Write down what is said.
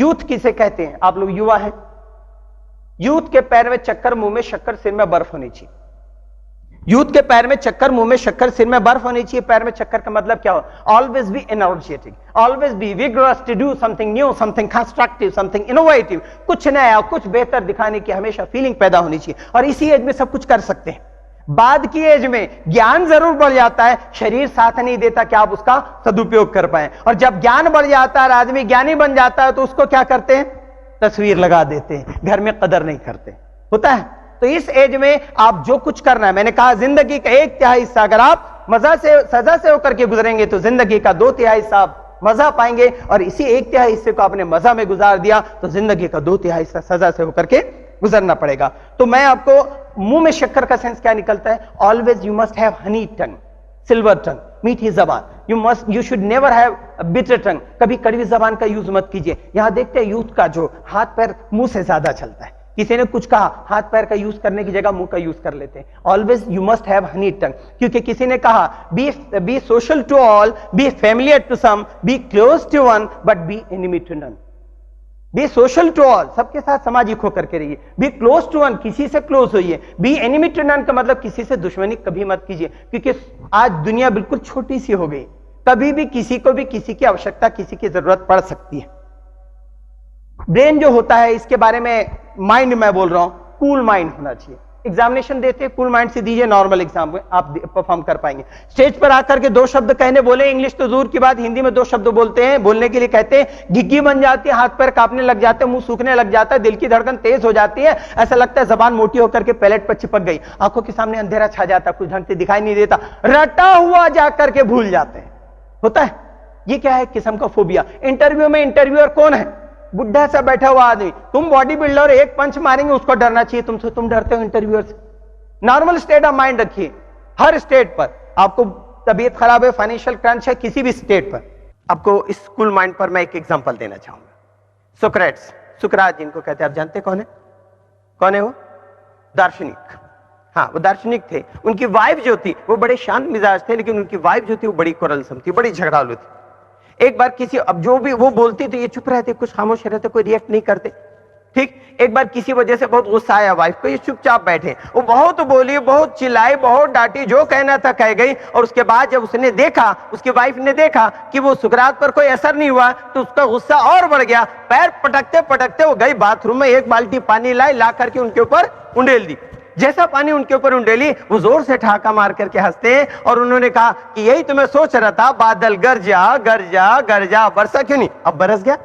Youth किसे कहते हैं? आप लोग युवा हैं। यूथ के पैर में चक्कर, मुंह में शक्कर, सिर में बर्फ होनी चाहिए। यूथ के पैर में चक्कर, मुंह में शक्कर, सिर में बर्फ होनी चाहिए। पैर में चक्कर का मतलब क्या हो? Always be energetic, always be vigorous to do something new, something constructive, something innovative. कुछ नया, कुछ बेहतर दिखाने की हमेशा फीलिंग पैदा होनी चाहिए। और इसी एज में सब कुछ कर सकते हैं। बाद की एज में ज्ञान जरूर बढ़ जाता है, शरीर साथ नहीं देता कि आप उसका सदुपयोग कर पाए। और जब ज्ञान बढ़ जाता है, आदमी ज्ञानी बन जाता है, तो उसको क्या करते हैं? तस्वीर लगा देते हैं, घर में कदर नहीं करते। होता है। तो इस एज में आप जो कुछ करना है, मैंने कहा जिंदगी का 1/3 हिस्सा अगर आप मजा से, सजा से होकर के गुजरेंगे तो जिंदगी का 2/3 हिस्सा आप मजा पाएंगे। और इसी 1/3 हिस्से को आपने मजा में गुजार दिया तो जिंदगी का 2/3 हिस्सा सजा से होकर के गुजरना पड़ेगा। तो मैं आपको मुंह में शक्कर का सेंस क्या निकलता है? Always you must have honey tongue, silver tongue, मीठी जबान। You should never have bitter tongue. कभी कड़वी जबान का यूज मत कीजिए। यहां देखते हैं यूथ का जो हाथ पैर मुंह से ज्यादा चलता है। किसी ने कुछ कहा, हाथ पैर का यूज करने की जगह मुंह का यूज कर लेते हैं। Always you must have honey tongue, क्योंकि किसी ने कहा be social to all, be familiar to some, be close to one, but be enemy to none. Be social to all, सबके साथ सामाजिक होकर के रहिए। बी क्लोज टू वन, किसी से क्लोज होइए। बी एनिमी टू नन का मतलब किसी से दुश्मनी कभी मत कीजिए, क्योंकि आज दुनिया बिल्कुल छोटी सी हो गई। कभी भी किसी को भी किसी की आवश्यकता, किसी की जरूरत पड़ सकती है। ब्रेन जो होता है, इसके बारे में माइंड मैं बोल रहा हूं, कूल माइंड होना चाहिए। एग्जामिनेशन देते हैं, कूल माइंड से दीजिए, नॉर्मल एग्जाम में आप परफॉर्म कर पाएंगे। स्टेज पर आकर के 2 शब्द कहने बोले, इंग्लिश तो दूर की बात, हिंदी में 2 शब्द बोलते हैं, बोलने के लिए कहते हैं, घिग्गी बन जाती है, हाथ पैर कांपने लग जाते हैं, मुंह सूखने लग जाता है, दिल की धड़कन तेज हो जाती है, ऐसा लगता है जबान मोटी होकर के पैलेट पर चिपक गई, आंखों के सामने अंधेरा छा जाता, कुछ ढंग से दिखाई नहीं देता, रटा हुआ जाकर के भूल जाते हैं। होता है। ये क्या है? किस्म का फोबिया। इंटरव्यू में इंटरव्यूअर कौन है? बुढ़ा सा बैठा हुआ आदमी। तुम बॉडी बिल्डर, एक पंच मारेंगे, उसको डरना चाहिए तुमसे, तुम डरते हो इंटरव्यूअर से। नॉर्मल स्टेट ऑफ माइंड रखिए। हर स्टेट पर आपको तबीयत खराब है, फाइनेंशियल क्रंच है, किसी भी स्टेट पर, आपको इस कूल माइंड पर मैं एक एग्जांपल देना चाहूंगा। सोक्रेट्स, सुकरात जिनको कहते हैं, आप जानते कौन है? कौन है वो? दार्शनिक। हाँ, वो दार्शनिक थे। उनकी वाइफ जो थी वो बड़े शांत मिजाज थे, लेकिन उनकी वाइफ जो थी वो बड़ी कुरलसम थी, बड़ी झगड़ालू थी। एक बार किसी, अब जो भी वो बोलती तो ये चुप रहते, कुछ खामोश रहते, कोई रिएक्ट नहीं करते। ठीक। एक बार किसी वजह से बहुत गुस्सा आया वाइफ को, ये चुपचाप बैठे। वो बहुत बोली, बहुत चिल्लाई, बहुत डांटी, जो कहना था कह गई। और उसके बाद जब उसने देखा, उसकी वाइफ ने देखा कि वो सुकरात पर कोई असर नहीं हुआ, तो उसका गुस्सा और बढ़ गया। पैर पटकते पटकते वो गई बाथरूम में, 1 बाल्टी पानी लाई, ला करके उनके ऊपर उंडेल दी। जैसा पानी उनके ऊपर उंडेली, वो जोर से ठहाका मार करके हंसते हैं और उन्होंने कहा कि यही तो मैं सोच रहा था, बादल गरजा गरजा गरजा, बरसा क्यों नहीं? अब बरस गया।